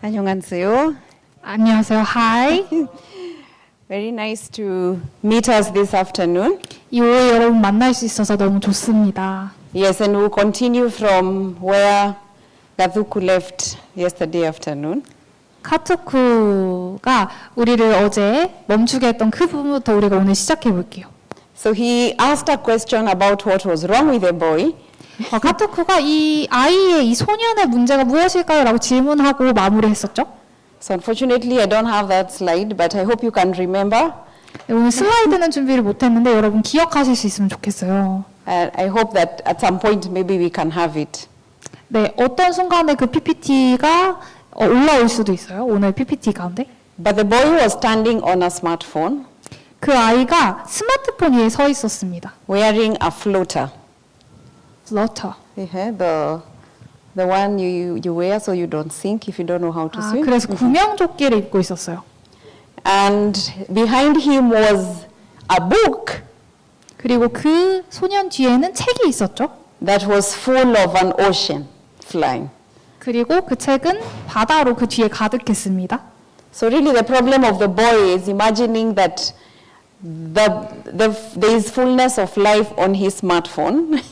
안녕하세요. 안녕하세요. Hi. Very nice to meet us this afternoon. 이 오후에 여러분 만날 수 있어서 너무 좋습니다. Yes, and we'll continue from where Gathuku left yesterday afternoon. 카투쿠가 우리를 어제 멈추게 했던 그 부분부터 우리가 오늘 시작해 볼게요. So he asked a question about what was wrong with the boy. 카투쿠가 이 아이의 이 소년의 문제가 무엇일까요? 라고 질문하고 마무리했었죠. So unfortunately I don't have that slide, but I hope you can remember. 네, 오늘 슬라이드는 준비를 못했는데 여러분 기억하실 수 있으면 좋겠어요. I hope that at some point maybe we can have it. 네, 어떤 순간에 그 PPT가 올라올 수도 있어요. 오늘 PPT 가운데. But the boy was standing on a smartphone. 그 아이가 스마트폰 위에 서 있었습니다. Wearing a floater. Flutter. The one you wear so you don't sink if you don't know how to swim. 그래서 구명조끼를 입고 있었어요. And behind him was a book 그리고 그 소년 뒤에는 책이 있었죠. that was full of an ocean flying. 그리고 그 책은 바다로 그 뒤에 가득했습니다. So really the problem of the boy is imagining that there is fullness of life on his smartphone.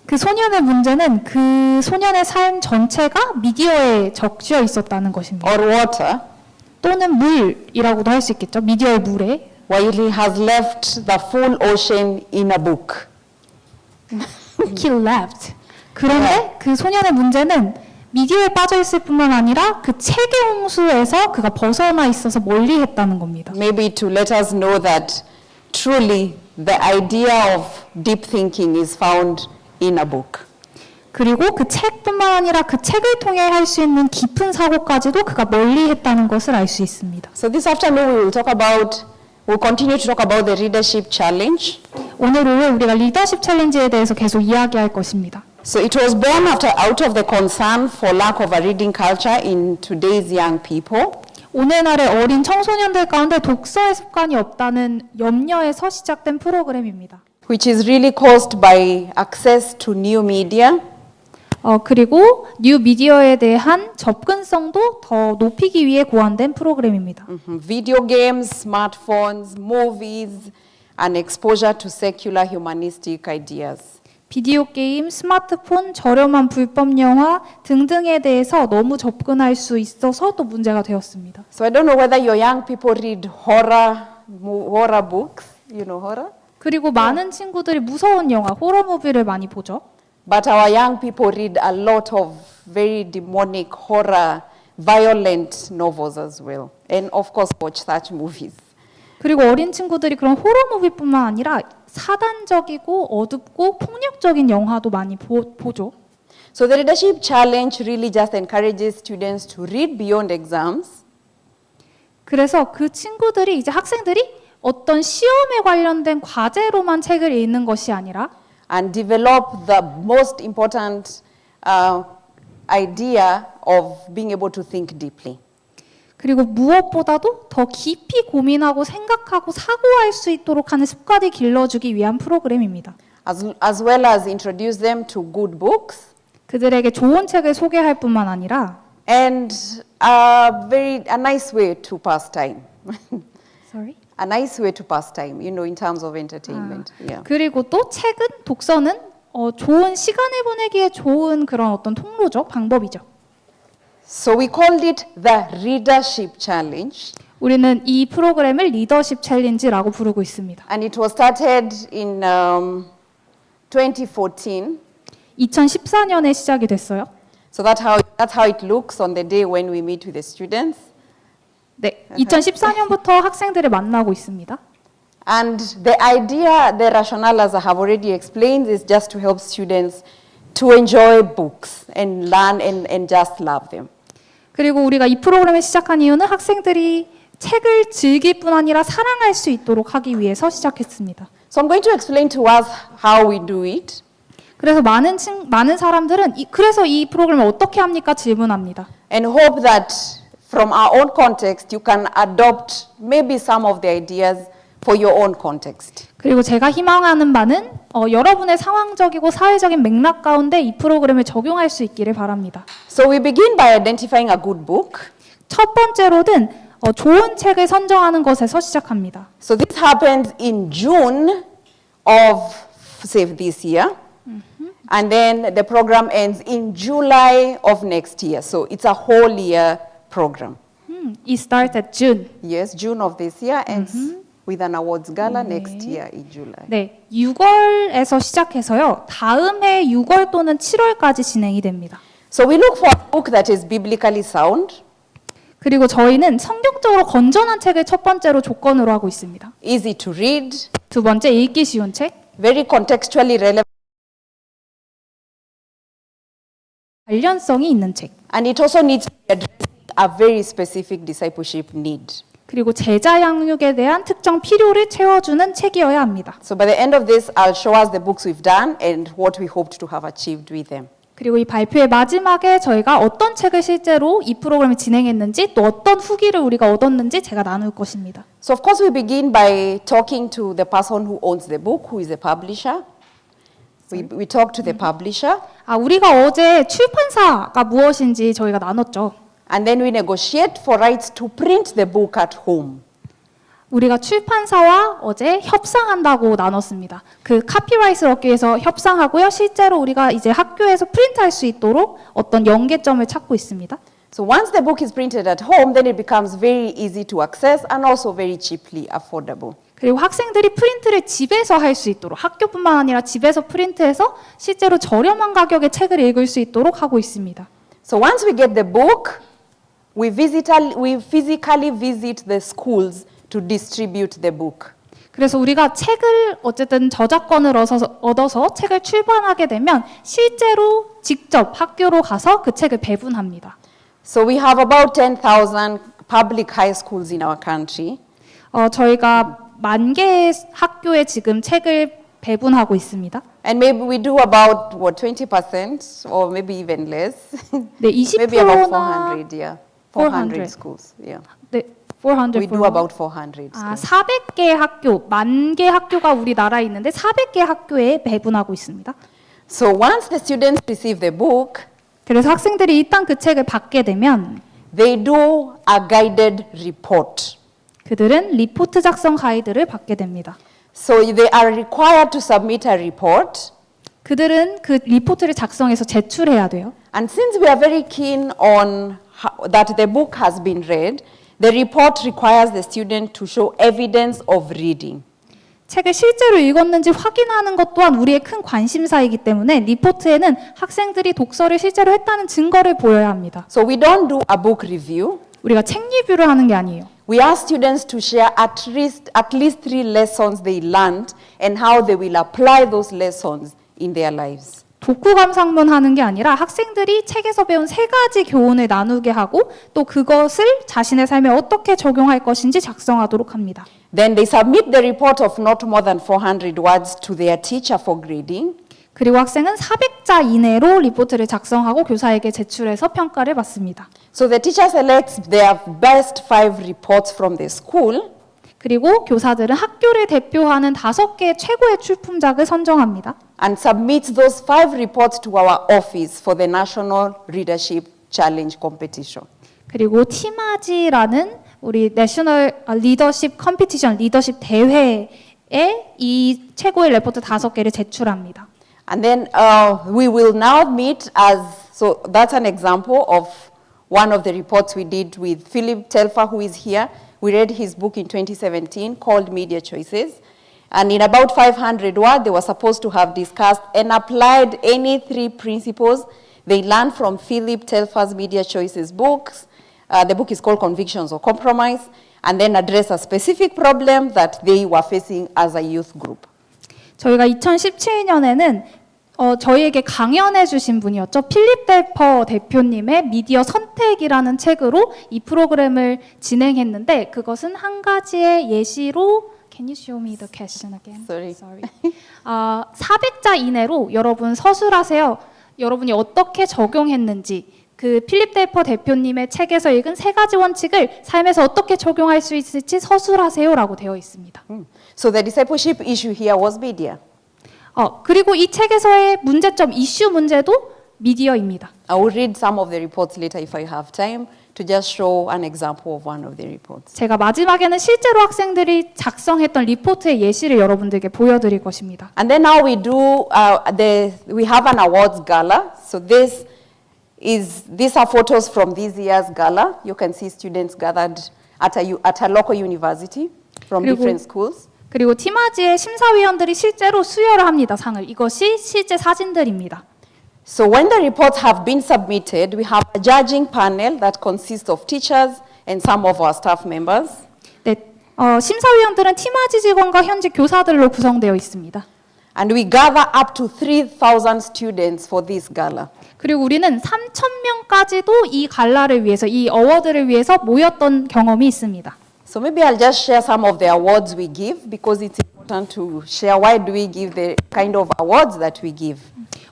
그 소년의 문제는 그 소년의 삶 전체가 미디어에 적셔 있었다는 것입니다. or water, 또는 물이라고도 할 수 있겠죠. 미디어의 물에. while he has left the full ocean in a book. He left. 그런데 그 소년의 문제는 미디어에 빠져 있을 뿐만 아니라 그 책의 홍수에서 그가 벗어나 있어서 멀리 했다는 겁니다. Maybe to let us know that truly the idea of deep thinking is found in a book. 그리고 그 책뿐만 아니라 그 책을 통해 할 수 있는 깊은 사고까지도 그가 멀리 했다는 것을 알 수 있습니다. So this afternoon we'll continue to talk about the leadership challenge. 오늘 오후 우리가 리더십 챌린지에 대해서 계속 이야기할 것입니다. So it was born out of the concern for lack of a reading culture in today's young people. 오늘날의 어린 청소년들 가운데 독서의 습관이 없다는 염려에서 시작된 프로그램입니다. Which is really caused by access to new media. 그리고 뉴 미디어에 대한 접근성도 더 높이기 위해 고안된 프로그램입니다. Video games, smartphones, movies, and exposure to secular humanistic ideas. 비디오 게임, 스마트폰, 저렴한 불법 영화 등등에 대해서 너무 접근할 수 있어서 또 문제가 되었습니다. So I don't know whether your young people read horror books, you know horror? 그리고 많은 친구들이 무서운 영화, 호러 무비를 많이 보죠. But our young people read a lot of very demonic horror, violent novels as well. And of course watch such movies. 그리고 어린 친구들이 그런 호러 무비뿐만 아니라 사단적이고 어둡고 폭력적인 영화도 많이 보죠. So the leadership challenge really just encourages students to read beyond exams. 그래서 그 친구들이 이제 학생들이 어떤 시험에 관련된 과제로만 책을 읽는 것이 아니라 and develop the most important idea of being able to think deeply. 그리고 무엇보다도 더 깊이 고민하고 생각하고 사고할 수 있도록 하는 습관을 길러주기 위한 프로그램입니다. As well as introduce them to good books. 그들에게 좋은 책을 소개할 뿐만 아니라 and a nice way to pass time. Sorry? A nice way to pass time, you know, in terms of entertainment. Yeah. 그리고 또 책은 독서는 좋은 시간을 보내기에 좋은 그런 어떤 통로죠, 방법이죠. So we called it the Readership Challenge. 우리는 이 프로그램을 리더십 챌린지라고 부르고 있습니다. And it was started in 2014. 2014년에 시작이 됐어요. So that's how it looks on the day when we meet with the students. 네, 2014년부터 학생들을 만나고 있습니다. And the idea, the rationale, as I have already explained, is just to help students to enjoy books and learn and just love them. 그리고 우리가 이 프로그램을 시작한 이유는 학생들이 책을 즐길 뿐 아니라 사랑할 수 있도록 하기 위해서 시작했습니다. So I'm going to explain to us how we do it. 그래서 많은 사람들은 그래서 이 프로그램을 어떻게 합니까? 질문합니다. And hope that from our own context you can adopt maybe some of the ideas for your own context. 그리고 제가 희망하는 바는 여러분의 상황적이고 사회적인 맥락 가운데 이 프로그램을 적용할 수 있기를 바랍니다. So we begin by identifying a good book. 첫 번째로는 좋은 책을 선정하는 것에서 시작합니다. So this happens in June of, say, this year. And then the program ends in July of next year. So it's a whole year program. It starts at June. Yes, June of this year ends with an awards gala next year in July. 네, 6월에서 시작해서요. 다음 해 6월 또는 7월까지 진행이 됩니다. So we look for a book that is biblically sound, 그리고 저희는 성경적으로 건전한 책을 첫 번째로 조건으로 하고 있습니다. easy to read, 두 번째, 읽기 쉬운 책, very contextually relevant, 관련성이 있는 책, and it also needs to be addressing a very specific discipleship need. 그리고 제자 양육에 대한 특정 필요를 채워주는 책이어야 합니다. So by the end of this, I'll show us the books we've done and what we hoped to have achieved with them. 그리고 이 발표의 마지막에 저희가 어떤 책을 실제로 이 프로그램을 진행했는지 또 어떤 후기를 우리가 얻었는지 제가 나눌 것입니다. So of course we begin by talking to the person who owns the book, who is the publisher. We talk to the publisher. 우리가 어제 출판사가 무엇인지 저희가 나눴죠. And then we negotiate for rights to print the book at home. 우리가 출판사와 어제 협상한다고 나눴습니다. 그 카피라이트를 얻기 위해서 협상하고요. 실제로 우리가 이제 학교에서 프린트할 수 있도록 어떤 연계점을 찾고 있습니다. So once the book is printed at home, then it becomes very easy to access and also very cheaply affordable. 그리고 학생들이 프린트를 집에서 할 수 있도록 학교뿐만 아니라 집에서 프린트해서 실제로 저렴한 가격에 책을 읽을 수 있도록 하고 있습니다. So once we get the book, we physically visit the schools to distribute the book. 그래서 우리가 책을 어쨌든 저작권을 얻어서 책을 출판하게 되면 실제로 직접 학교로 가서 그 책을 배분합니다. So we have about 10,000 public high schools in our country. 저희가 10,000개의 학교에 지금 책을 배분하고 있습니다. And maybe we do about, 20% or maybe even less. 네, Maybe about 20%나 400, yeah. 400 400. schools, yeah. 네, 400. We do about 400 schools. 400개 학교, 10,000개 학교가 우리나라에 있는데 400개 학교에 배분하고 있습니다. So once the students receive the book, 그래서 학생들이 일단 그 책을 받게 되면 they do a guided report. 그들은 리포트 작성 가이드를 받게 됩니다. So they are required to submit a report. 그들은 그 리포트를 작성해서 제출해야 돼요. And since we are very keen on that the book has been read, the report requires the student to show evidence of reading. 책을 실제로 읽었는지 확인하는 것 또한 우리의 큰 관심사이기 때문에 리포트에는 학생들이 독서를 실제로 했다는 증거를 보여야 합니다. So we don't do a book review. 우리가 책 리뷰를 하는 게 아니에요. We ask students to share at least 3 lessons they learned and how they will apply those lessons in their lives. 독후 감상문 하는 게 아니라 학생들이 책에서 배운 3가지 교훈을 나누게 하고 또 그것을 자신의 삶에 어떻게 적용할 것인지 작성하도록 합니다. Then they submit the report of not more than 400 words to their teacher for grading. 그리고 학생은 400자 이내로 리포트를 작성하고 교사에게 제출해서 평가를 받습니다. So the teacher selects their best 5 reports from the school. 그리고 교사들은 학교를 대표하는 5개의 최고의 출품작을 선정합니다. And submits those 5 reports to our office for the National Readership Challenge Competition. 그리고 티마지라는 우리 내셔널 리더십 컴피티션, 리더십 대회에 이 최고의 레포트 5개를 제출합니다. And then we will now meet so that's an example of one of the reports we did with Philip Telfer, who is here. We read his book in 2017 called Media Choices. And in about 500 words, they were supposed to have discussed and applied any 3 principles they learned from Philip Telfer's Media Choices books. The book is called Convictions or Compromise, and then address a specific problem that they were facing as a youth group. 저희가 2017년에는 저희에게 강연해 주신 분이었죠. 필립 델퍼 대표님의 미디어 선택이라는 책으로 이 프로그램을 진행했는데 그것은 한 가지의 예시로 Can you show me the question again? Sorry. 400자 이내로 여러분 서술하세요. 여러분이 어떻게 적용했는지 그 필립 델퍼 대표님의 책에서 읽은 3가지 원칙을 삶에서 어떻게 적용할 수 있을지 서술하세요라고 되어 있습니다. So the discipleship issue here was media. 그리고 이 책에서의 문제점, 이슈 문제도 미디어입니다. I will read some of the reports later if I have time to just show an example of one of the reports. 제가 마지막에는 실제로 학생들이 작성했던 리포트의 예시를 여러분들께 보여드릴 것입니다. And then now we have an awards gala. So these are photos from this year's gala. You can see students gathered at a local university from different schools. 그리고 티마지의 심사위원들이 실제로 수여를 합니다, 상을. 이것이 실제 사진들입니다. So when the reports have been submitted, we have a judging panel that consists of teachers and some of our staff members. 네, 심사위원들은 티마지 직원과 현직 교사들로 구성되어 있습니다. And we gather up to 3,000 students for this gala. 그리고 우리는 3,000명까지도 이 갈라를 위해서, 이 어워드를 위해서 모였던 경험이 있습니다. So maybe I'll just share some of the awards we give because it's important to share why do we give the kind of awards that we give.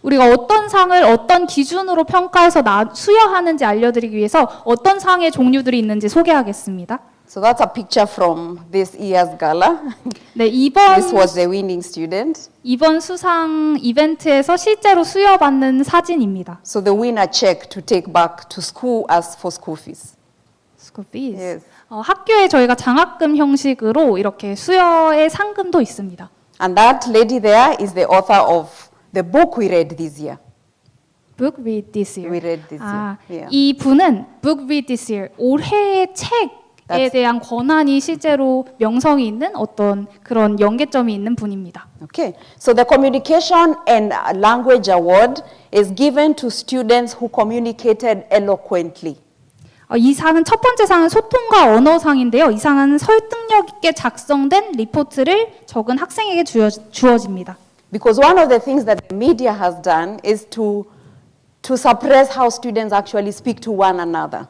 우리가 어떤 상을 어떤 기준으로 평가해서 수여하는지 알려드리기 위해서 어떤 상의 종류들이 있는지 소개하겠습니다. So that's a picture from this year's gala. 네, This was the winning student. 이번 수상 이벤트에서 실제로 수여받는 사진입니다. So the winner check to take back to school as for school fees. School fees. Yes. 학교에 저희가 장학금 형식으로 이렇게 수여의 상금도 있습니다. And that lady there is the author of the book we read this year. Book read this year. We read this year. Yeah. 이 분은 Book read this year. 올해의 책에 대한 권한이 실제로 명성이 있는 어떤 그런 연계점이 있는 분입니다. Okay. So the communication and language award is given to students who communicated eloquently. 이 상은 첫 번째 상은 소통과 언어상인데요. 이 상은 설득력 있게 작성된 리포트를 적은 학생에게 주어집니다. Because one of the things that the media has done is to suppress how students actually speak to one another.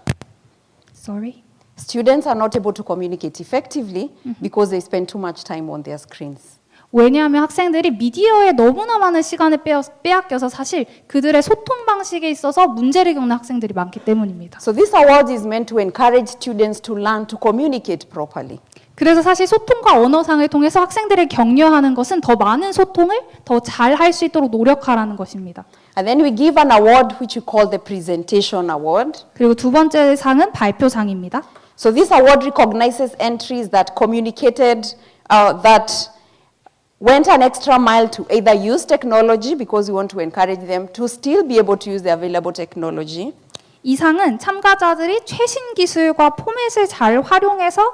Sorry. Students are not able to communicate effectively because they spend too much time on their screens. 왜냐하면 학생들이 미디어에 너무나 많은 시간을 빼앗겨서 사실 그들의 소통 방식에 있어서 문제를 겪는 학생들이 많기 때문입니다. So this award is meant to encourage students to learn to communicate properly. 그래서 사실 소통과 언어상을 통해서 학생들을 격려하는 것은 더 많은 소통을 더 잘 할 수 있도록 노력하라는 것입니다. And then we give an award which we call the presentation award. 그리고 두 번째 상은 발표상입니다. So this award recognizes entries that communicated, that went an extra mile to either use technology because we want to encourage them to still be able to use the available technology. 이 상은 참가자들이 최신 기술과 포맷을 잘 활용해서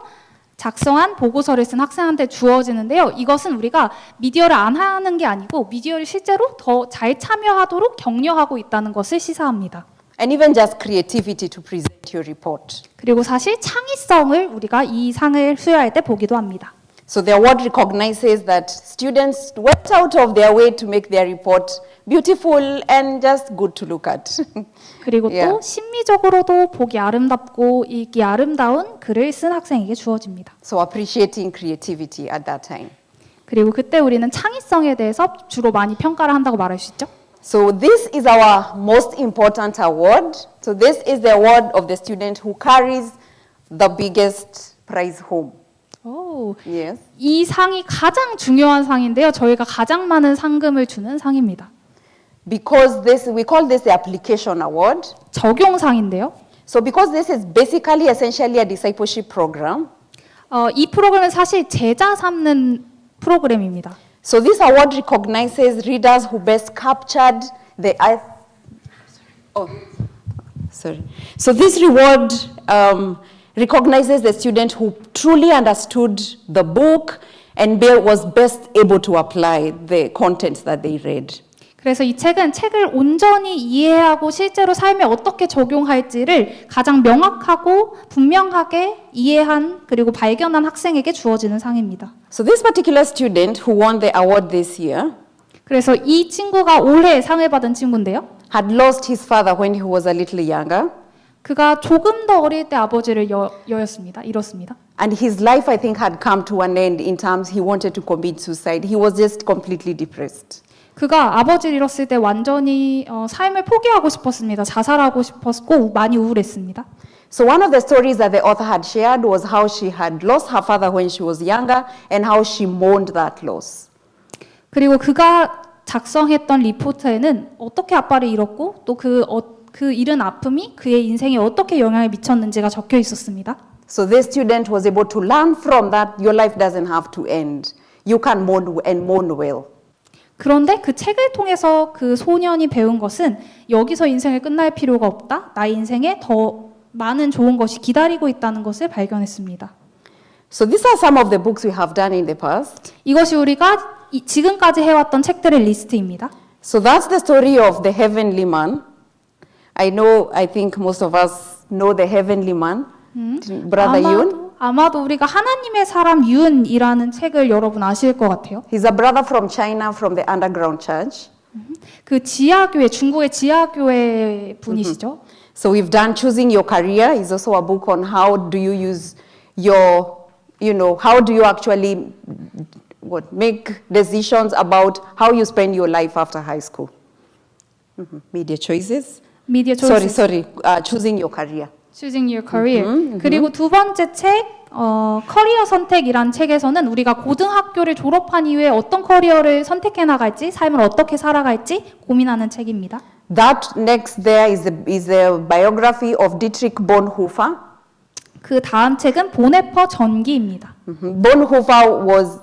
작성한 보고서를 쓴 학생한테 주어지는데요. 이것은 우리가 미디어를 안 하는 게 아니고 미디어를 실제로 더 잘 참여하도록 격려하고 있다는 것을 시사합니다. And even just creativity to present your report. 그리고 사실 창의성을 우리가 이 상을 수여할 때 보기도 합니다. So the award recognizes that students went out of their way to make their report beautiful and just good to look at. 그리고 Yeah. 또 심미적으로도 보기 아름답고 읽기 아름다운 글을 쓴 학생에게 주어집니다. So appreciating creativity at that time. 그리고 그때 우리는 창의성에 대해서 주로 많이 평가를 한다고 말할 수 있죠. So this is our most important award. So this is the award of the student who carries the biggest prize home. 오, Yes. 이 상이 가장 중요한 상인데요. 저희가 가장 많은 상금을 주는 상입니다. Because we call this the application award. 적용상인데요. So because this is basically essentially a discipleship program. 이 프로그램은 사실 제자 삼는 프로그램입니다. So this award recognizes readers who best captured the So this reward recognizes the student who truly understood the book and was best able to apply the contents that they read. 그래서 이 책은 책을 온전히 이해하고 실제로 삶에 어떻게 적용할지를 가장 명확하고 분명하게 이해한 그리고 발견한 학생에게 주어지는 상입니다. So this particular student who won the award this year 그래서 이 친구가 올해 상을 받은 친구인데요. had lost his father when he was a little younger. 그가 조금 더 어릴 때 아버지를 잃었습니다. And his life, I think, had come to an end in terms he wanted to commit suicide. He was just completely depressed. 그가 아버지를 잃었을 때 완전히 삶을 포기하고 싶었습니다. 자살하고 싶었고 많이 우울했습니다. So one of the stories that the author had shared was how she had lost her father when she was younger and how she mourned that loss. 그리고 그가 작성했던 리포트에는 어떻게 아빠를 잃었고 또 그 잃은 아픔이 그의 인생에 어떻게 영향을 미쳤는지가 적혀 있었습니다. So this student was able to learn from that your life doesn't have to end. You can mourn and mourn well. 그런데 그 책을 통해서 그 소년이 배운 것은 여기서 인생을 끝날 필요가 없다. 나의 인생에 더 많은 좋은 것이 기다리고 있다는 것을 발견했습니다. So these are some of the books we have done in the past. 이것이 우리가 지금까지 해왔던 책들의 리스트입니다. So that's the story of the heavenly man. I think most of us know the heavenly man. Brother Yun. 아마도 우리가 하나님의 사람 윤이라는 책을 여러분 아실 것 같아요. He's a brother from China from the underground church. 그 지하교회, 중국의 지하교회 분이시죠. So we've done Choosing Your Career. It's also a book on how do you use your, how do you actually make decisions about how you spend your life after high school. Media choices. Choosing Your Career. Choosing Your Career. 그리고 두 번째 책, 커리어 선택이란 책에서는 우리가 고등학교를 졸업한 이후에 어떤 커리어를 선택해 나갈지, 삶을 어떻게 살아갈지 고민하는 책입니다. That next there is the biography of Dietrich Bonhoeffer. 그 다음 책은 보네퍼 전기입니다. Bonhoeffer was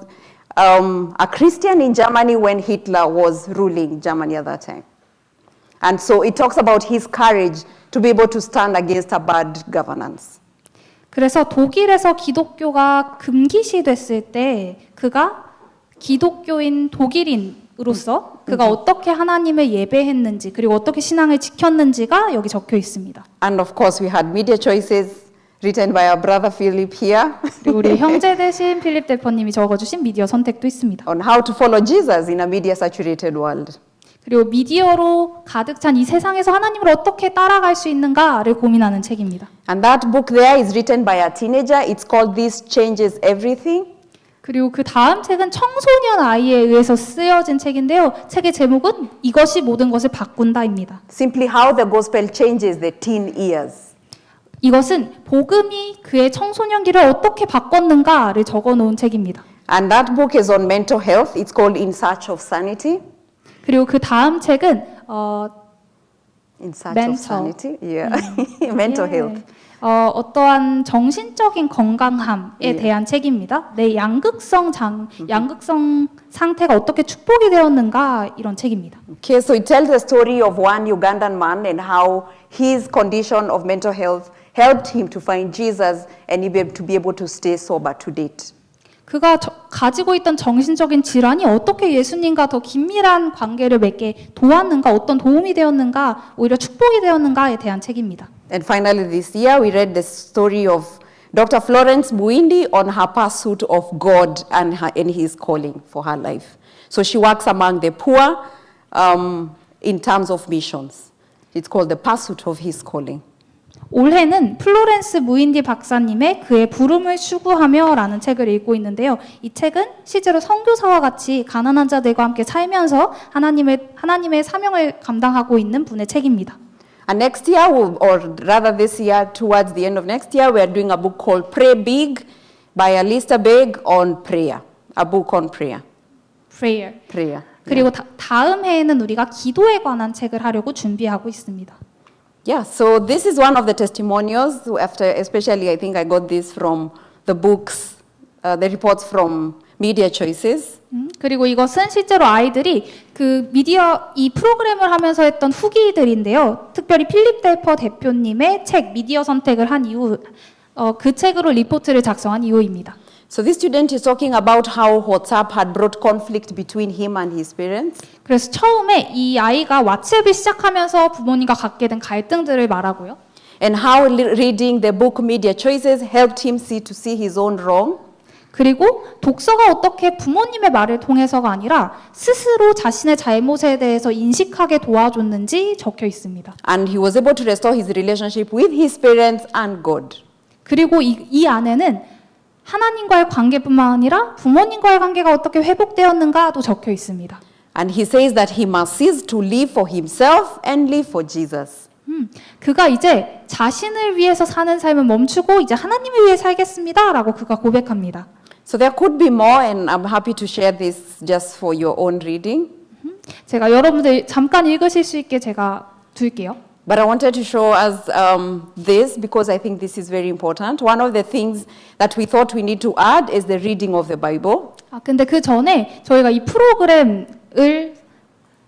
a Christian in Germany when Hitler was ruling Germany at that time. And so it talks about his courage to be able to stand against a bad governance. 그래서 독일에서 기독교가 금기시됐을 때 그가 기독교인 독일인으로서 그가 어떻게 하나님을 예배했는지 그리고 어떻게 신앙을 지켰는지가 여기 적혀 있습니다. And of course we had media choices written by our brother Philip here. 그리고 우리 형제 되신 필립 대표님이 적어주신 미디어 선택도 있습니다. On how to follow Jesus in a media saturated world. 그리고 미디어로 가득 찬 이 세상에서 하나님을 어떻게 따라갈 수 있는가를 고민하는 책입니다. And that book there is written by a teenager. It's called This Changes Everything. 그리고 그 다음 책은 청소년 아이에 의해서 쓰여진 책인데요. 책의 제목은 이것이 모든 것을 바꾼다입니다. Simply how the gospel changes the teen years. 이것은 복음이 그의 청소년기를 어떻게 바꿨는가를 적어놓은 책입니다. And that book is on mental health. It's called In Search of Sanity. 그리고 그 다음 책은 In Search of Sanity. Yeah. Mental health. 어떠한 정신적인 건강함에 대한 책입니다. 내 양극성 상태가 어떻게 축복이 되었는가 이런 책입니다. Okay, so it tells the story of one Ugandan man and how his condition of mental health helped him to find Jesus and to be able to stay sober to date. 그가 가지고 있던 정신적인 질환이 어떻게 예수님과 더 긴밀한 관계를 맺게 도왔는가, 어떤 도움이 되었는가, 오히려 축복이 되었는가에 대한 책입니다. And finally this year we read the story of Dr. Florence Muindi on her pursuit of God and his calling for her life. So she works among the poor in terms of missions. It's called The Pursuit of His Calling. 올해는 플로렌스 무인디 박사님의 그의 부름을 추구하며라는 책을 읽고 있는데요. 이 책은 실제로 선교사와 같이 가난한 자들과 함께 살면서 하나님의 사명을 감당하고 있는 분의 책입니다. And next year, or rather this year, towards the end of next year, we are doing a book called Pray Big by Alistair Begg on prayer. A book on prayer. Prayer. 그리고 다음 해에는 우리가 기도에 관한 책을 하려고 준비하고 있습니다. Yeah, so this is one of the testimonials. Especially I think I got this from the books, the reports from Media Choices. 그리고 이것은 실제로 아이들이 그 이 프로그램을 하면서 했던 후기들인데요. 특별히 필립 델퍼 대표님의 책 미디어 선택을 한 이후 그 책으로 리포트를 작성한 이후입니다. So this student is talking about how WhatsApp had brought conflict between him and his parents. 그래서 처음에 이 아이가 왓츠앱을 시작하면서 부모님과 갖게 된 갈등들을 말하고요. And how reading the book Media Choices helped him to see his own wrong. 그리고 독서가 어떻게 부모님의 말을 통해서가 아니라 스스로 자신의 잘못에 대해서 인식하게 도와줬는지 적혀 있습니다. And he was able to restore his relationship with his parents and God. 그리고 이 안에는 하나님과의 관계뿐만 아니라 부모님과의 관계가 어떻게 회복되었는가도 적혀 있습니다. And he says that he must cease to live for himself and live for Jesus. 그가 이제 자신을 위해서 사는 삶을 멈추고 이제 하나님을 위해 살겠습니다라고 그가 고백합니다. So there could be more, and I'm happy to share this just for your own reading. 제가 여러분들 잠깐 읽으실 수 있게 제가 둘게요. But I wanted to show us this because I think this is very important. One of the things that we thought we need to add is the reading of the Bible. 근데 그 전에 저희가 이 프로그램을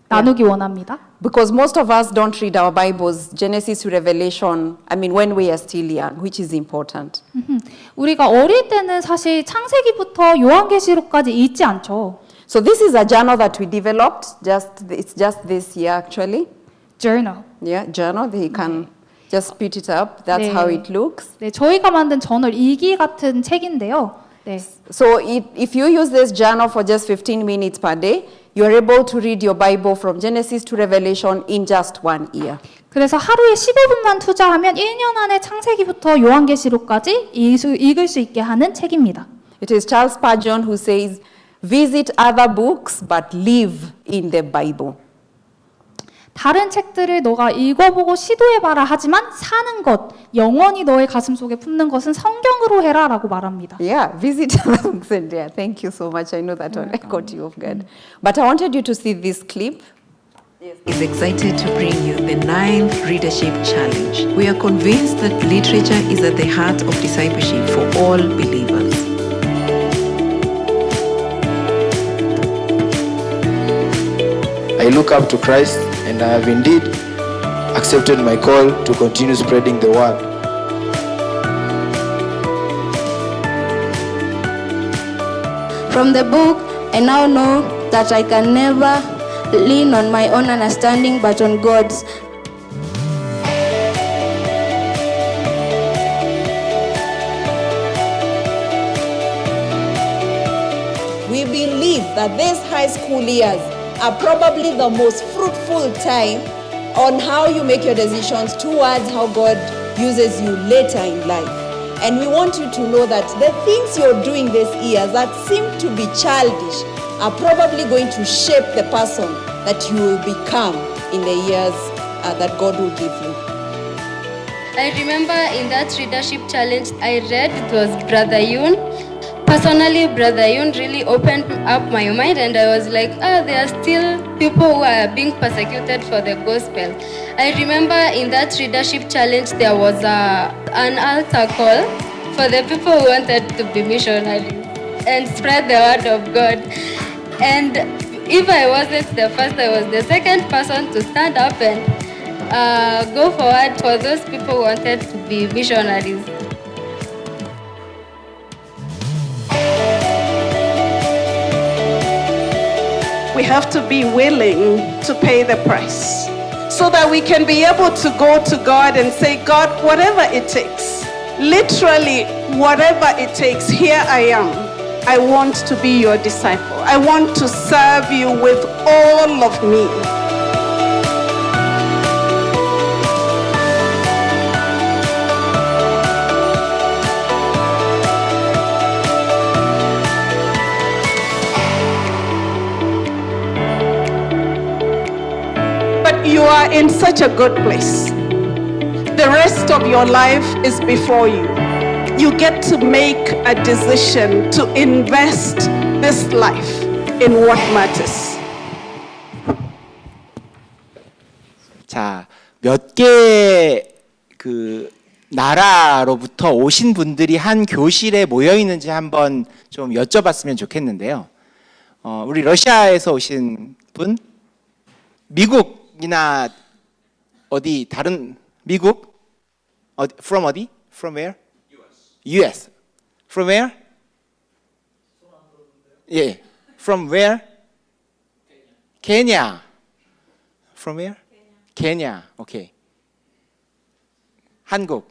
나누기 원합니다. Because most of us don't read our Bibles, Genesis to Revelation, when we are still young, which is important. 우리가 어릴 때는 사실 창세기부터 요한계시록까지 읽지 않죠. So this is a journal that we developed, it's just this year actually. Journal. Yeah, journal, they can just put it up, that's how it looks. 네, 저희가 만든 저널 일기 같은 책인데요. 네. So if you use this journal for just 15 minutes per day, you are able to read your Bible from Genesis to Revelation in just 1 year. 그래서 하루에 15분만 투자하면 1년 안에 창세기부터 요한계시록까지 읽을 수 있게 하는 책입니다. It is Charles Spurgeon who says, visit other books but live in the Bible. 다른 책들을 너가 읽어보고 시도해봐라 하지만 사는 것, 영원히 너의 가슴 속에 품는 것은 성경으로 해라라고 말합니다. Yeah, visit other books and yeah, thank you so much. I know that one I caught you off guard. But I wanted you to see this clip. Is excited to bring you the 9th Readership Challenge. We are convinced that literature is at the heart of discipleship for all believers. I look up to Christ and I have indeed accepted my call to continue spreading the word. From the book, I now know that I can never lean on my own understanding but on God's. We believe that these high school years are probably the most fruitful time on how you make your decisions towards how God uses you later in life. And we want you to know that the things you're doing these years that seem to be childish are probably going to shape the person that you will become in the years that God will give you. I remember in that readership challenge I read, it was Brother Yun. Personally, Brother Yun really opened up my mind and I was like, there are still people who are being persecuted for the gospel. I remember in that readership challenge there was an altar call for the people who wanted to be missionaries and spread the word of God. And if I wasn't the first, I was the second person to stand up and go forward for those people who wanted to be missionaries. We have to be willing to pay the price so that we can be able to go to God and say, God, whatever it takes, literally whatever it takes, here I am. I want to be your disciple. I want to serve you with all of me. You are in such a good place. The rest of your life is before you. You get to make a decision to invest this life in what matters. 자, 몇 개 그 나라로부터 오신 분들이 한 교실에 모여 있는지 한번 좀 여쭤봤으면 좋겠는데요. 우리 러시아에서 오신 분, 미국 이나 어디 다른 미국 from 어디? From where? US. From where? 예. From where? Kenya. From where? Kenya. 오케이. 한국.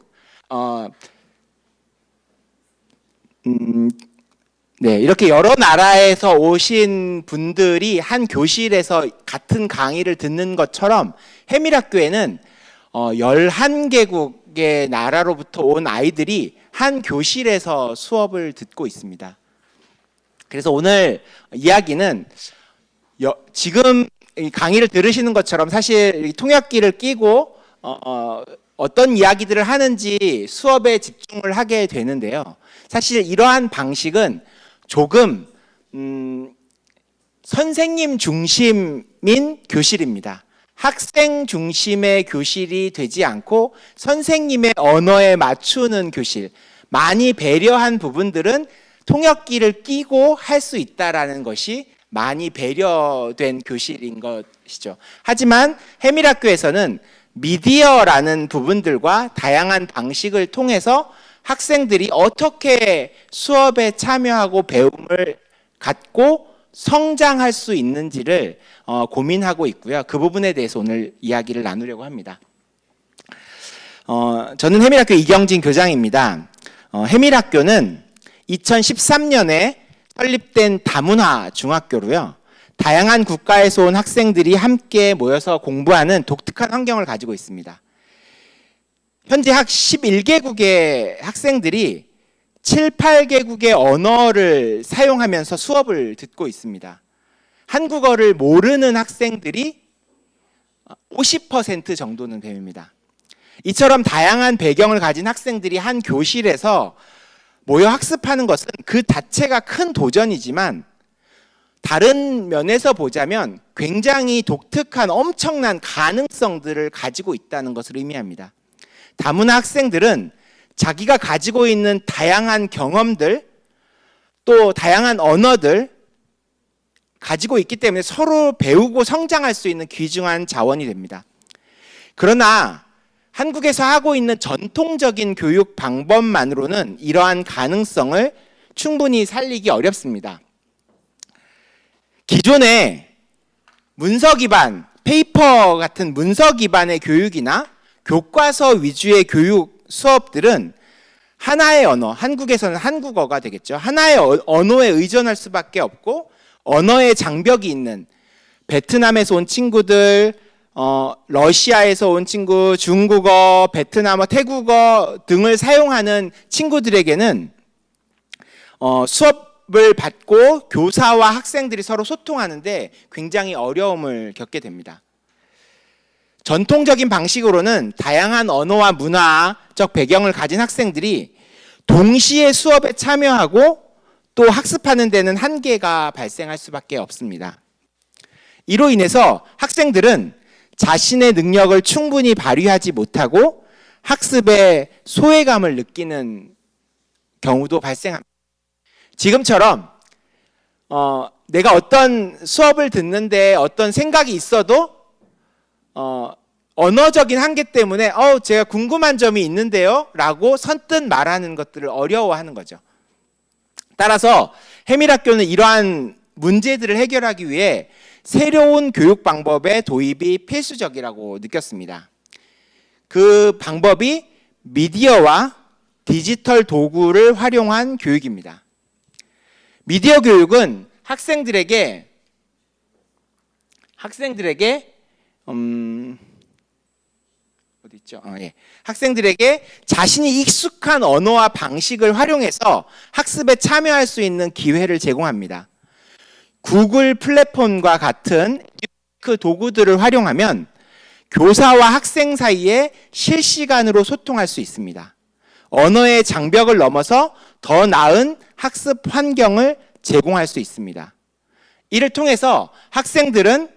네, 이렇게 여러 나라에서 오신 분들이 한 교실에서 같은 강의를 듣는 것처럼 해밀학교에는 11개국의 나라로부터 온 아이들이 한 교실에서 수업을 듣고 있습니다. 그래서 오늘 이야기는 지금 강의를 들으시는 것처럼 사실 통역기를 끼고 어떤 이야기들을 하는지 수업에 집중을 하게 되는데요. 사실 이러한 방식은 조금 선생님 중심인 교실입니다. 학생 중심의 교실이 되지 않고 선생님의 언어에 맞추는 교실, 많이 배려한 부분들은 통역기를 끼고 할 수 있다라는 것이 많이 배려된 교실인 것이죠. 하지만 해밀학교에서는 미디어라는 부분들과 다양한 방식을 통해서 학생들이 어떻게 수업에 참여하고 배움을 갖고 성장할 수 있는지를 고민하고 있고요. 그 부분에 대해서 오늘 이야기를 나누려고 합니다. 저는 해밀학교 이경진 교장입니다. 해밀학교는 2013년에 설립된 다문화 중학교로요. 다양한 국가에서 온 학생들이 함께 모여서 공부하는 독특한 환경을 가지고 있습니다. 현재 11개국의 학생들이 7, 8개국의 언어를 사용하면서 수업을 듣고 있습니다. 한국어를 모르는 학생들이 50% 정도는 됩니다. 이처럼 다양한 배경을 가진 학생들이 한 교실에서 모여 학습하는 것은 그 자체가 큰 도전이지만 다른 면에서 보자면 굉장히 독특한 엄청난 가능성들을 가지고 있다는 것을 의미합니다. 다문화 학생들은 자기가 가지고 있는 다양한 경험들 또 다양한 언어들 가지고 있기 때문에 서로 배우고 성장할 수 있는 귀중한 자원이 됩니다. 그러나 한국에서 하고 있는 전통적인 교육 방법만으로는 이러한 가능성을 충분히 살리기 어렵습니다. 기존의 문서 기반, 페이퍼 같은 문서 기반의 교육이나 교과서 위주의 교육 수업들은 하나의 언어, 한국에서는 한국어가 되겠죠. 하나의 언어에 의존할 수밖에 없고 언어의 장벽이 있는 베트남에서 온 친구들, 러시아에서 온 친구, 중국어, 베트남어, 태국어 등을 사용하는 친구들에게는 수업을 받고 교사와 학생들이 서로 소통하는데 굉장히 어려움을 겪게 됩니다. 전통적인 방식으로는 다양한 언어와 문화적 배경을 가진 학생들이 동시에 수업에 참여하고 또 학습하는 데는 한계가 발생할 수밖에 없습니다. 이로 인해서 학생들은 자신의 능력을 충분히 발휘하지 못하고 학습에 소외감을 느끼는 경우도 발생합니다. 지금처럼 내가 어떤 수업을 듣는데 어떤 생각이 있어도 언어적인 한계 때문에 제가 궁금한 점이 있는데요 라고 선뜻 말하는 것들을 어려워하는 거죠. 따라서 해밀학교는 이러한 문제들을 해결하기 위해 새로운 교육 방법의 도입이 필수적이라고 느꼈습니다. 그 방법이 미디어와 디지털 도구를 활용한 교육입니다. 미디어 교육은 학생들에게 어디 있죠? 학생들에게 자신이 익숙한 언어와 방식을 활용해서 학습에 참여할 수 있는 기회를 제공합니다. 구글 플랫폼과 같은 그 도구들을 활용하면 교사와 학생 사이에 실시간으로 소통할 수 있습니다. 언어의 장벽을 넘어서 더 나은 학습 환경을 제공할 수 있습니다. 이를 통해서 학생들은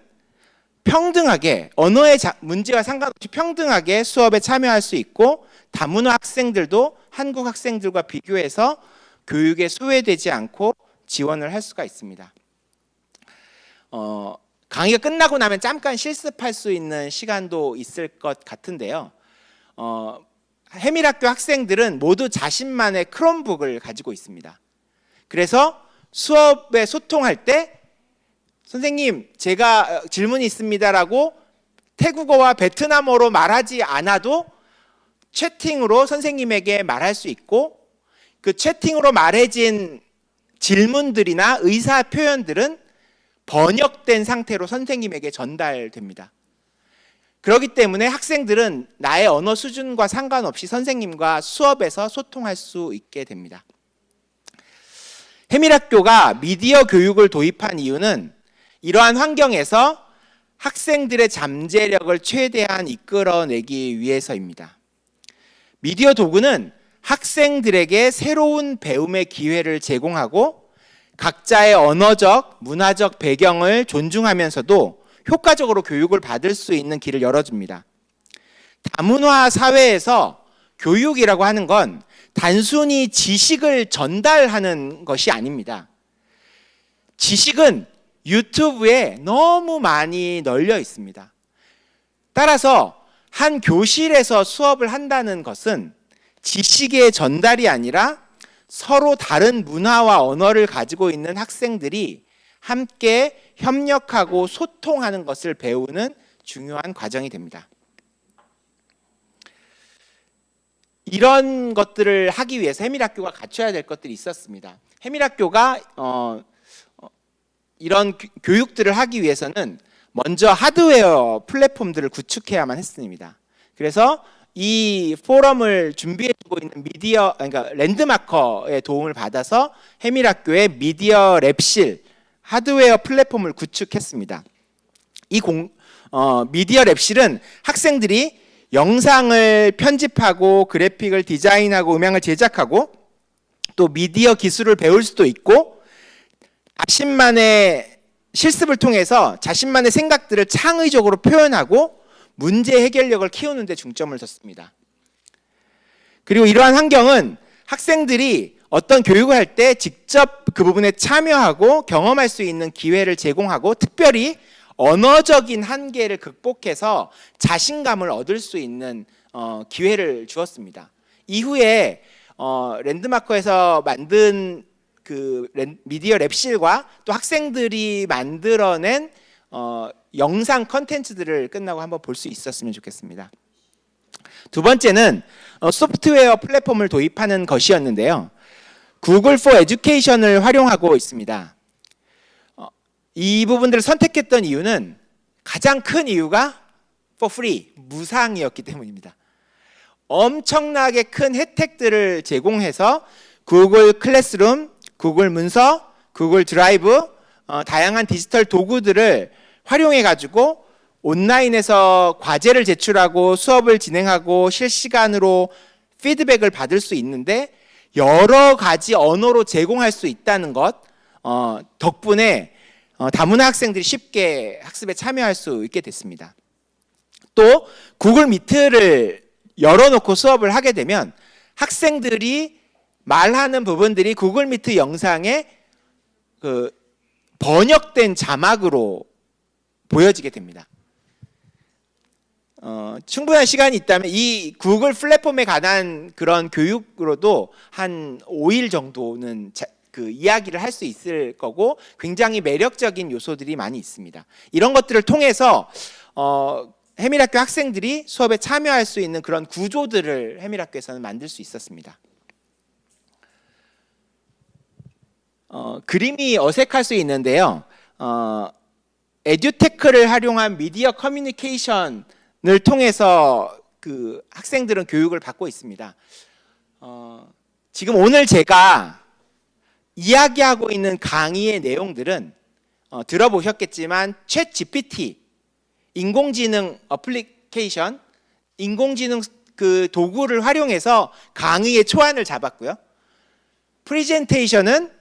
평등하게 언어의 문제와 상관없이 평등하게 수업에 참여할 수 있고 다문화 학생들도 한국 학생들과 비교해서 교육에 소외되지 않고 지원을 할 수가 있습니다. 강의가 끝나고 나면 잠깐 실습할 수 있는 시간도 있을 것 같은데요. 해밀학교 학생들은 모두 자신만의 크롬북을 가지고 있습니다. 그래서 수업에 소통할 때 선생님 제가 질문이 있습니다라고 태국어와 베트남어로 말하지 않아도 채팅으로 선생님에게 말할 수 있고 그 채팅으로 말해진 질문들이나 의사 표현들은 번역된 상태로 선생님에게 전달됩니다. 그렇기 때문에 학생들은 나의 언어 수준과 상관없이 선생님과 수업에서 소통할 수 있게 됩니다. 해밀학교가 미디어 교육을 도입한 이유는 이러한 환경에서 학생들의 잠재력을 최대한 이끌어내기 위해서입니다. 미디어 도구는 학생들에게 새로운 배움의 기회를 제공하고 각자의 언어적, 문화적 배경을 존중하면서도 효과적으로 교육을 받을 수 있는 길을 열어줍니다. 다문화 사회에서 교육이라고 하는 건 단순히 지식을 전달하는 것이 아닙니다. 지식은 유튜브에 너무 많이 널려 있습니다. 따라서 한 교실에서 수업을 한다는 것은 지식의 전달이 아니라 서로 다른 문화와 언어를 가지고 있는 학생들이 함께 협력하고 소통하는 것을 배우는 중요한 과정이 됩니다. 이런 것들을 하기 위해서 해밀학교가 갖춰야 될 것들이 있었습니다. 해밀학교가 이런 교육들을 하기 위해서는 먼저 하드웨어 플랫폼들을 구축해야만 했습니다. 그래서 이 포럼을 준비해주고 있는 그러니까 랜드마커의 도움을 받아서 해밀학교의 미디어 랩실 하드웨어 플랫폼을 구축했습니다. 이 미디어 랩실은 학생들이 영상을 편집하고 그래픽을 디자인하고 음향을 제작하고 또 미디어 기술을 배울 수도 있고 자신만의 실습을 통해서 자신만의 생각들을 창의적으로 표현하고 문제 해결력을 키우는 데 중점을 뒀습니다. 그리고 이러한 환경은 학생들이 어떤 교육을 할 때 직접 그 부분에 참여하고 경험할 수 있는 기회를 제공하고 특별히 언어적인 한계를 극복해서 자신감을 얻을 수 있는 기회를 주었습니다. 이후에 랜드마커에서 만든 그 미디어 랩실과 또 학생들이 만들어낸 영상 컨텐츠들을 끝나고 한번 볼 수 있었으면 좋겠습니다. 두 번째는 소프트웨어 플랫폼을 도입하는 것이었는데요. 구글 for Education을 활용하고 있습니다. 이 부분들을 선택했던 이유는 가장 큰 이유가 for free, 무상이었기 때문입니다. 엄청나게 큰 혜택들을 제공해서 구글 클래스룸, 구글 문서, 구글 드라이브, 다양한 디지털 도구들을 활용해 가지고 온라인에서 과제를 제출하고 수업을 진행하고 실시간으로 피드백을 받을 수 있는데 여러 가지 언어로 제공할 수 있다는 것 덕분에 다문화 학생들이 쉽게 학습에 참여할 수 있게 됐습니다. 또 구글 미트를 열어놓고 수업을 하게 되면 학생들이 말하는 부분들이 구글 미트 영상에 그 번역된 자막으로 보여지게 됩니다. 충분한 시간이 있다면 이 구글 플랫폼에 관한 그런 교육으로도 한 5일 정도는 그 이야기를 할 수 있을 거고 굉장히 매력적인 요소들이 많이 있습니다. 이런 것들을 통해서 해밀학교 학생들이 수업에 참여할 수 있는 그런 구조들을 해밀학교에서는 만들 수 있었습니다. 그림이 어색할 수 있는데요. 에듀테크를 활용한 미디어 커뮤니케이션을 통해서 그 학생들은 교육을 받고 있습니다. 지금 오늘 제가 이야기하고 있는 강의의 내용들은 들어보셨겠지만 챗 GPT, 인공지능 어플리케이션, 인공지능 그 도구를 활용해서 강의의 초안을 잡았고요. 프레젠테이션은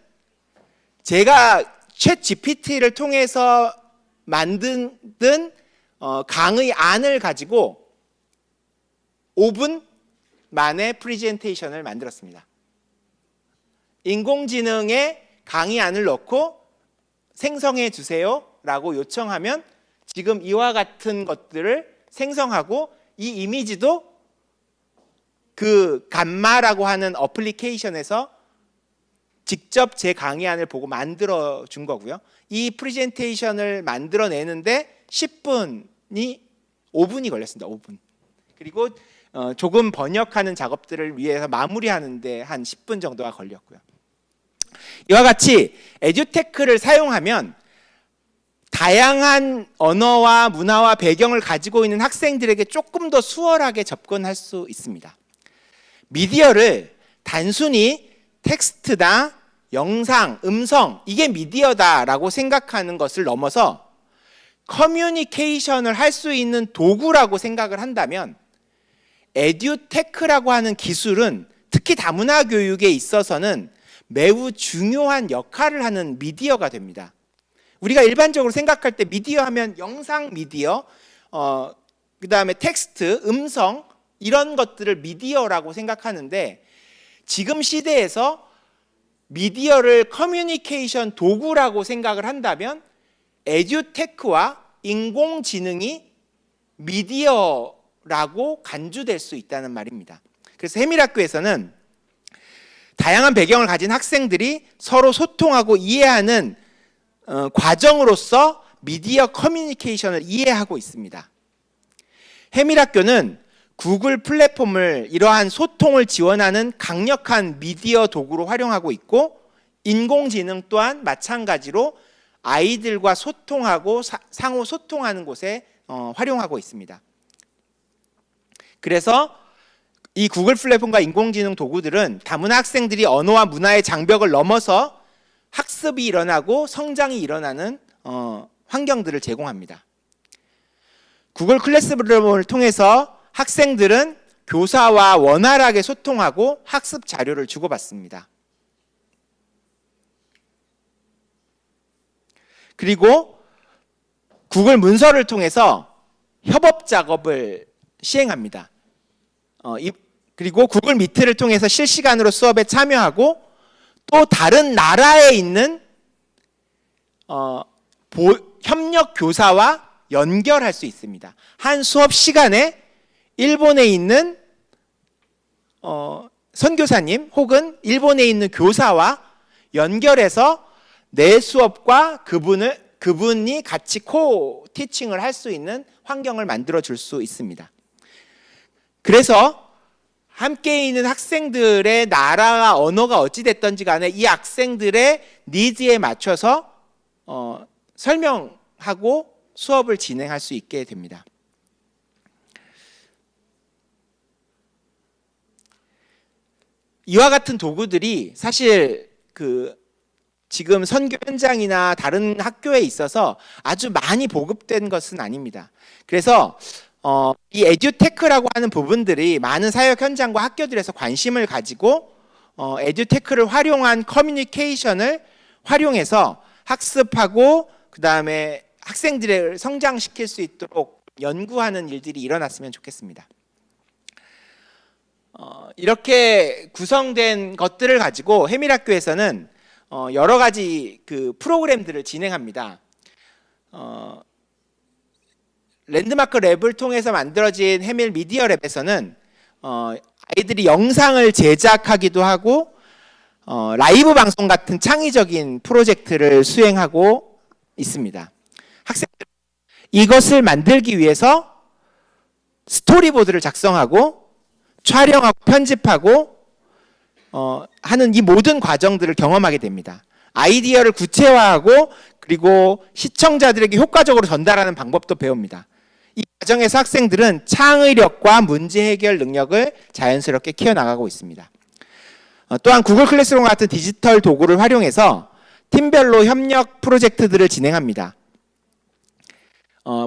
제가 챗 GPT를 통해서 만든 강의 안을 가지고 5분 만에 프레젠테이션을 만들었습니다. 인공지능에 강의안을 넣고 생성해 주세요 라고 요청하면 지금 이와 같은 것들을 생성하고 이 이미지도 그 감마라고 하는 어플리케이션에서 직접 제 강의안을 보고 만들어 준 거고요. 이 프레젠테이션을 만들어내는데 5분이 걸렸습니다. 5분. 그리고 조금 번역하는 작업들을 위해서 마무리하는데 한 10분 정도가 걸렸고요. 이와 같이 에듀테크를 사용하면 다양한 언어와 문화와 배경을 가지고 있는 학생들에게 조금 더 수월하게 접근할 수 있습니다. 미디어를 단순히 텍스트다, 영상, 음성, 이게 미디어다라고 생각하는 것을 넘어서 커뮤니케이션을 할 수 있는 도구라고 생각을 한다면 에듀테크라고 하는 기술은 특히 다문화 교육에 있어서는 매우 중요한 역할을 하는 미디어가 됩니다. 우리가 일반적으로 생각할 때 미디어 하면 영상 미디어, 그 다음에 텍스트, 음성 이런 것들을 미디어라고 생각하는데 지금 시대에서 미디어를 커뮤니케이션 도구라고 생각을 한다면 에듀테크와 인공지능이 미디어라고 간주될 수 있다는 말입니다. 그래서 해밀학교에서는 다양한 배경을 가진 학생들이 서로 소통하고 이해하는 과정으로서 미디어 커뮤니케이션을 이해하고 있습니다. 해밀학교는 구글 플랫폼을 이러한 소통을 지원하는 강력한 미디어 도구로 활용하고 있고 인공지능 또한 마찬가지로 아이들과 소통하고 상호 소통하는 곳에 활용하고 있습니다. 그래서 이 구글 플랫폼과 인공지능 도구들은 다문화 학생들이 언어와 문화의 장벽을 넘어서 학습이 일어나고 성장이 일어나는 환경들을 제공합니다. 구글 클래스룸을 통해서 학생들은 교사와 원활하게 소통하고 학습 자료를 주고받습니다. 그리고 구글 문서를 통해서 협업 작업을 시행합니다. 그리고 구글 미트를 통해서 실시간으로 수업에 참여하고 또 다른 나라에 있는 협력 교사와 연결할 수 있습니다. 한 수업 시간에 일본에 있는 선교사님 혹은 일본에 있는 교사와 연결해서 내 수업과 그분이 같이 티칭을 할 수 있는 환경을 만들어 줄 수 있습니다. 그래서 함께 있는 학생들의 나라와 언어가 어찌됐든지 간에 이 학생들의 니즈에 맞춰서 설명하고 수업을 진행할 수 있게 됩니다. 이와 같은 도구들이 사실 지금 선교 현장이나 다른 학교에 있어서 아주 많이 보급된 것은 아닙니다. 그래서 이 에듀테크라고 하는 부분들이 많은 사역 현장과 학교들에서 관심을 가지고 에듀테크를 활용한 커뮤니케이션을 활용해서 학습하고 그 다음에 학생들을 성장시킬 수 있도록 연구하는 일들이 일어났으면 좋겠습니다. 이렇게 구성된 것들을 가지고 해밀학교에서는 여러 가지 프로그램들을 진행합니다. 랜드마크 랩을 통해서 만들어진 해밀 미디어 랩에서는 아이들이 영상을 제작하기도 하고 라이브 방송 같은 창의적인 프로젝트를 수행하고 있습니다. 학생들 이것을 만들기 위해서 스토리보드를 작성하고 촬영하고 편집하고 하는 이 모든 과정들을 경험하게 됩니다. 아이디어를 구체화하고 그리고 시청자들에게 효과적으로 전달하는 방법도 배웁니다. 이 과정에서 학생들은 창의력과 문제 해결 능력을 자연스럽게 키워나가고 있습니다. 또한 구글 클래스룸 같은 디지털 도구를 활용해서 팀별로 협력 프로젝트들을 진행합니다.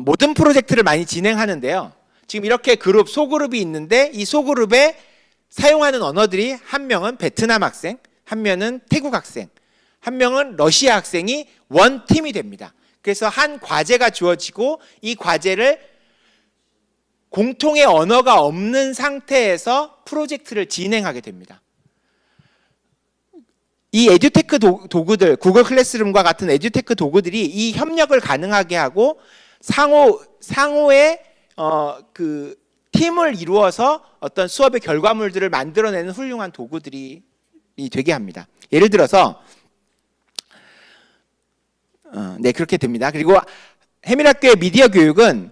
모든 프로젝트를 많이 진행하는데요. 지금 이렇게 소그룹이 있는데 이 소그룹에 사용하는 언어들이 한 명은 베트남 학생, 한 명은 태국 학생, 한 명은 러시아 학생이 원 팀이 됩니다. 그래서 한 과제가 주어지고 이 과제를 공통의 언어가 없는 상태에서 프로젝트를 진행하게 됩니다. 이 에듀테크 도구들, 구글 클래스룸과 같은 에듀테크 도구들이 이 협력을 가능하게 하고 상호의 팀을 이루어서 어떤 수업의 결과물들을 만들어내는 훌륭한 도구들이 되게 합니다. 예를 들어서 네, 그렇게 됩니다. 그리고 해밀학교의 미디어 교육은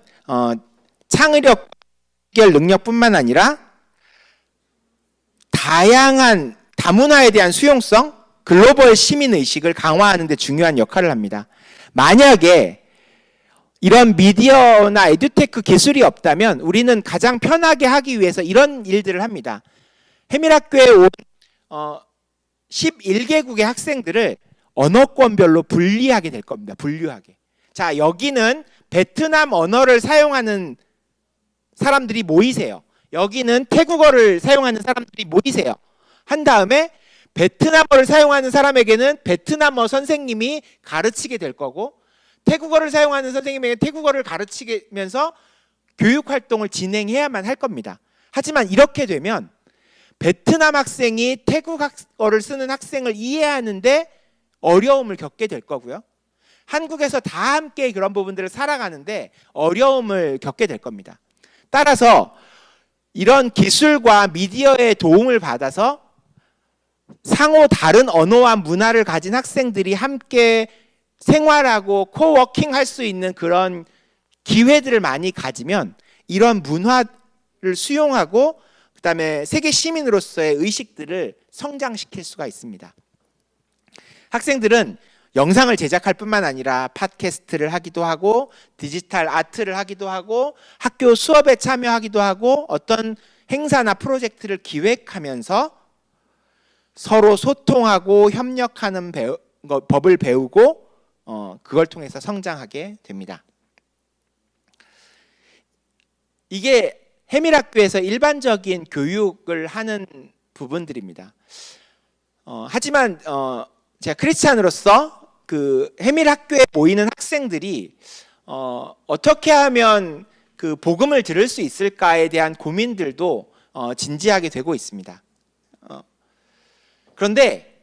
창의력 능력뿐만 아니라 다양한 다문화에 대한 수용성, 글로벌 시민의식을 강화하는 데 중요한 역할을 합니다. 만약에 이런 미디어나 에듀테크 기술이 없다면 우리는 가장 편하게 하기 위해서 이런 일들을 합니다. 해밀학교에 온 11개국의 학생들을 언어권별로 분리하게 될 겁니다. 분류하게. 자, 여기는 베트남 언어를 사용하는 사람들이 모이세요. 여기는 태국어를 사용하는 사람들이 모이세요. 한 다음에 베트남어를 사용하는 사람에게는 베트남어 선생님이 가르치게 될 거고, 태국어를 사용하는 선생님에게 태국어를 가르치면서 교육 활동을 진행해야만 할 겁니다. 하지만 이렇게 되면 베트남 학생이 태국어를 쓰는 학생을 이해하는데 어려움을 겪게 될 거고요. 한국에서 다 함께 그런 부분들을 살아가는데 어려움을 겪게 될 겁니다. 따라서 이런 기술과 미디어의 도움을 받아서 상호 다른 언어와 문화를 가진 학생들이 함께 생활하고 코워킹 할 수 있는 그런 기회들을 많이 가지면 이런 문화를 수용하고 그다음에 세계 시민으로서의 의식들을 성장시킬 수가 있습니다. 학생들은 영상을 제작할 뿐만 아니라 팟캐스트를 하기도 하고 디지털 아트를 하기도 하고 학교 수업에 참여하기도 하고 어떤 행사나 프로젝트를 기획하면서 서로 소통하고 협력하는 법을 배우고 그걸 통해서 성장하게 됩니다. 이게 해밀학교에서 일반적인 교육을 하는 부분들입니다. 하지만 제가 크리스찬으로서 그 해밀학교에 모이는 학생들이 어떻게 하면 그 복음을 들을 수 있을까에 대한 고민들도 진지하게 되고 있습니다. 그런데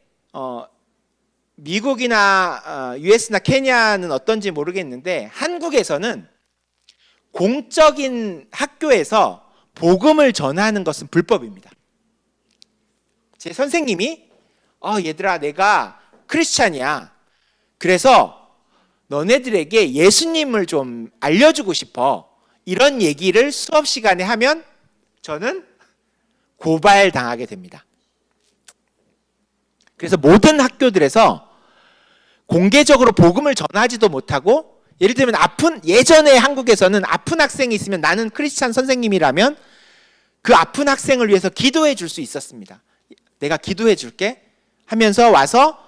미국이나 US나 케냐는 어떤지 모르겠는데 한국에서는 공적인 학교에서 복음을 전하는 것은 불법입니다. 제 선생님이 얘들아 내가 크리스찬이야. 그래서 너네들에게 예수님을 좀 알려주고 싶어. 이런 얘기를 수업 시간에 하면 저는 고발당하게 됩니다. 그래서 모든 학교들에서 공개적으로 복음을 전하지도 못하고 예를 들면 예전에 한국에서는 아픈 학생이 있으면 나는 크리스찬 선생님이라면 그 아픈 학생을 위해서 기도해 줄 수 있었습니다. 내가 기도해 줄게 하면서 와서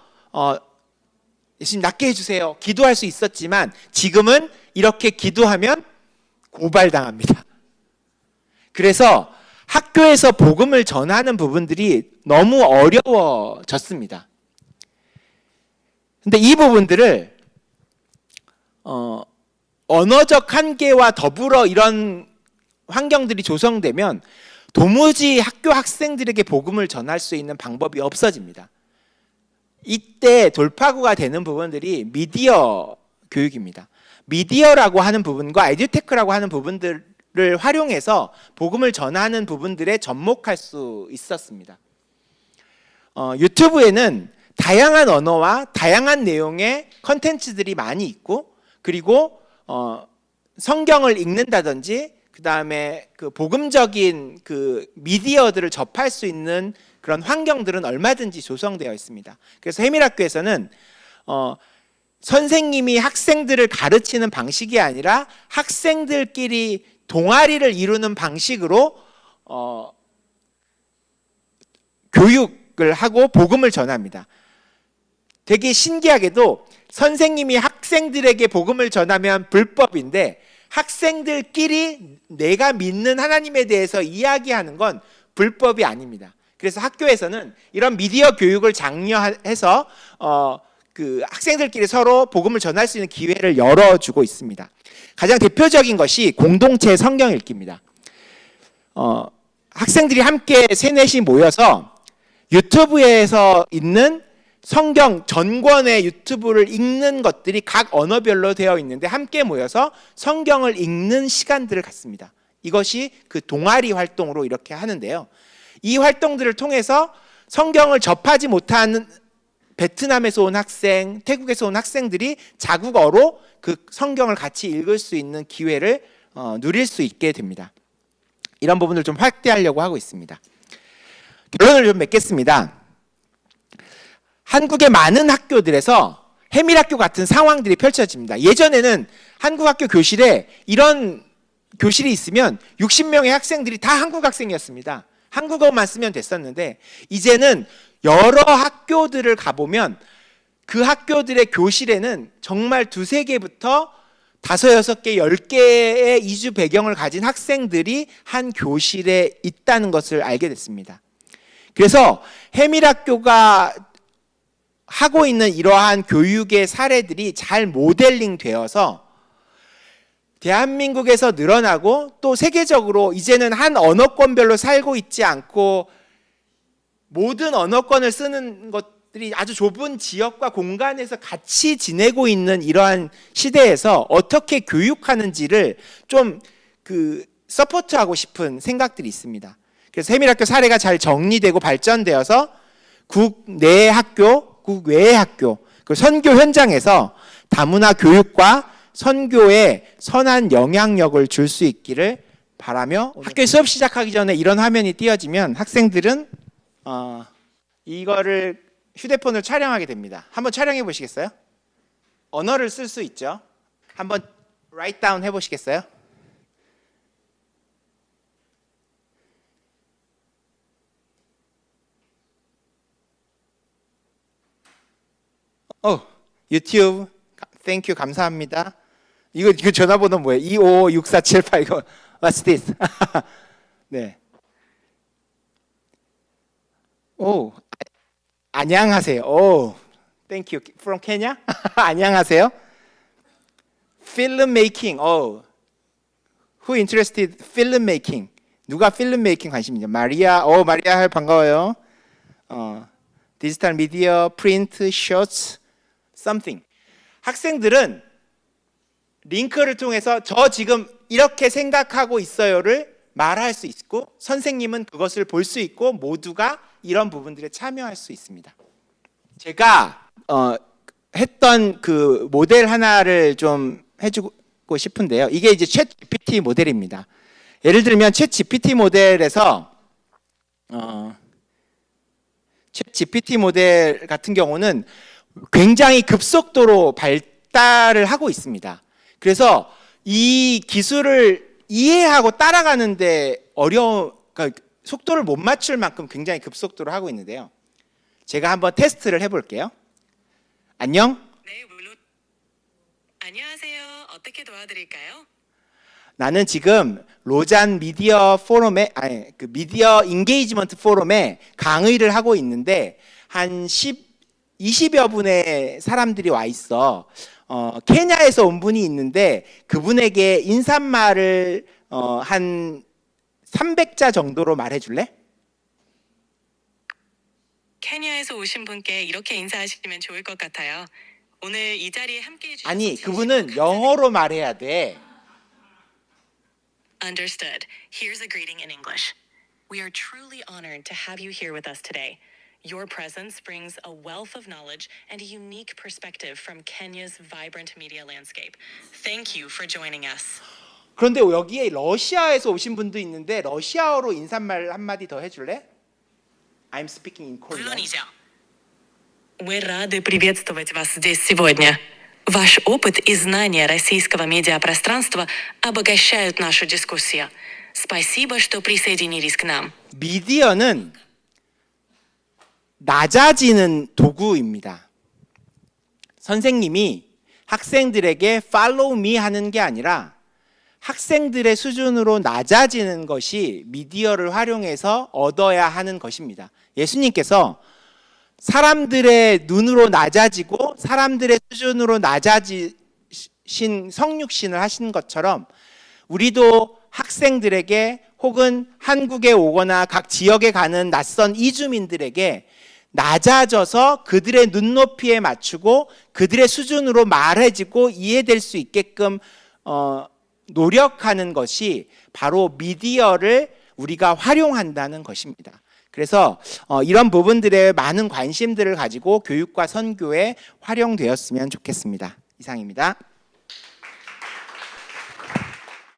예수님 낫게 해주세요. 기도할 수 있었지만 지금은 이렇게 기도하면 고발당합니다. 그래서 학교에서 복음을 전하는 부분들이 너무 어려워졌습니다. 근데 이 부분들을 언어적 한계와 더불어 이런 환경들이 조성되면 도무지 학교 학생들에게 복음을 전할 수 있는 방법이 없어집니다. 이때 돌파구가 되는 부분들이 미디어 교육입니다. 미디어라고 하는 부분과 에듀테크라고 하는 부분들을 활용해서 복음을 전하는 부분들에 접목할 수 있었습니다. 유튜브에는 다양한 언어와 다양한 내용의 컨텐츠들이 많이 있고 그리고 성경을 읽는다든지 그 다음에 그 복음적인 그 미디어들을 접할 수 있는 그런 환경들은 얼마든지 조성되어 있습니다. 그래서 해밀학교에서는 선생님이 학생들을 가르치는 방식이 아니라 학생들끼리 동아리를 이루는 방식으로 교육을 하고 복음을 전합니다. 되게 신기하게도 선생님이 학생들에게 복음을 전하면 불법인데 학생들끼리 내가 믿는 하나님에 대해서 이야기하는 건 불법이 아닙니다. 그래서 학교에서는 이런 미디어 교육을 장려해서 그 학생들끼리 서로 복음을 전할 수 있는 기회를 열어주고 있습니다. 가장 대표적인 것이 공동체 성경 읽기입니다. 학생들이 함께 3-4씩 모여서 유튜브에서 있는 성경 전권의 유튜브를 읽는 것들이 각 언어별로 되어 있는데 함께 모여서 성경을 읽는 시간들을 갖습니다. 이것이 그 동아리 활동으로 이렇게 하는데요. 이 활동들을 통해서 성경을 접하지 못하는 베트남에서 온 학생, 태국에서 온 학생들이 자국어로 그 성경을 같이 읽을 수 있는 기회를 누릴 수 있게 됩니다. 이런 부분을 좀 확대하려고 하고 있습니다. 결론을 좀 맺겠습니다. 한국의 많은 학교들에서 해밀학교 같은 상황들이 펼쳐집니다. 예전에는 한국 학교 교실에 이런 교실이 있으면 60명의 학생들이 다 한국 학생이었습니다. 한국어만 쓰면 됐었는데 이제는 여러 학교들을 가보면 그 학교들의 교실에는 정말 2-3개부터 5, 6개, 10개의 이주 배경을 가진 학생들이 한 교실에 있다는 것을 알게 됐습니다. 그래서 해밀학교가 하고 있는 이러한 교육의 사례들이 잘 모델링 되어서 대한민국에서 늘어나고 또 세계적으로 이제는 한 언어권별로 살고 있지 않고 모든 언어권을 쓰는 것들이 아주 좁은 지역과 공간에서 같이 지내고 있는 이러한 시대에서 어떻게 교육하는지를 좀 서포트하고 싶은 생각들이 있습니다. 그래서 해밀학교 사례가 잘 정리되고 발전되어서 국내 학교, 국외의 학교, 그 선교 현장에서 다문화 교육과 선교에 선한 영향력을 줄 수 있기를 바라며 학교 수업 시작하기 전에 이런 화면이 띄어지면 학생들은 이거를 휴대폰을 촬영하게 됩니다. 한번 촬영해 보시겠어요? 언어를 쓸 수 있죠. 한번 write down 해보시겠어요? 유튜브 땡큐 감사합니다. 이거 전화번호 뭐예요? 256478 이거 What's this? 네. 안녕하세요. Thank you. From Kenya? 안녕하세요. Film making. Who interested film making? 누가 필름 메이킹 관심 있냐? 마리아. 마리아 반가워요. 디지털 미디어, 프린트, 쇼츠, something. 학생들은 링크를 통해서 저 지금 이렇게 생각하고 있어요를 말할 수 있고 선생님은 그것을 볼 수 있고 모두가 이런 부분들에 참여할 수 있습니다. 제가 했던 그 모델 하나를 좀 해주고 싶은데요. 이게 이제 챗 GPT 모델입니다. 예를 들면 챗 GPT 모델에서 챗 GPT 모델 같은 경우는 굉장히 급속도로 발달을 하고 있습니다. 그래서 이 기술을 이해하고 따라가는데 그러니까 속도를 못 맞출 만큼 굉장히 급속도로 하고 있는데요. 제가 한번 테스트를 해볼게요. 안녕? 네, 물론. 안녕하세요. 어떻게 도와드릴까요? 나는 지금 로잔 미디어 포럼에 미디어 인게이지먼트 포럼에 강의를 하고 있는데 한 20여 분의 사람들이 와 있어. 케냐에서 온 분이 있는데 그분에게 인사말을 한 300자 정도로 말해줄래? 케냐에서 오신 분께 이렇게 인사하시면 좋을 것 같아요. 오늘 이 자리에 함께해 주셔서 아니, 그분은 영어로 말해야 돼. Understood. Here's a greeting in English. We are truly honored to have you here with us today. Your presence brings a wealth of knowledge and a unique perspective from Kenya's vibrant media landscape. Thank you for joining us. 그런데 여기에 러시아에서 오신 분도 있는데 러시아어로 인사말 한마디 더 해줄래? I'm speaking in Korean. 물론이죠. Мы рады приветствовать вас здесь сегодня. Ваш опыт и знания российского медиапространства обогащают нашу дискуссию. Спасибо, что присоединились к нам. 미디어는 낮아지는 도구입니다. 선생님이 학생들에게 follow me 하는 게 아니라 학생들의 수준으로 낮아지는 것이 미디어를 활용해서 얻어야 하는 것입니다. 예수님께서 사람들의 눈으로 낮아지고 사람들의 수준으로 낮아지신 성육신을 하신 것처럼 우리도 학생들에게 혹은 한국에 오거나 각 지역에 가는 낯선 이주민들에게 낮아져서 그들의 눈높이에 맞추고 그들의 수준으로 말해지고 이해될 수 있게끔 노력하는 것이 바로 미디어를 우리가 활용한다는 것입니다. 그래서 이런 부분들에 많은 관심들을 가지고 교육과 선교에 활용되었으면 좋겠습니다. 이상입니다.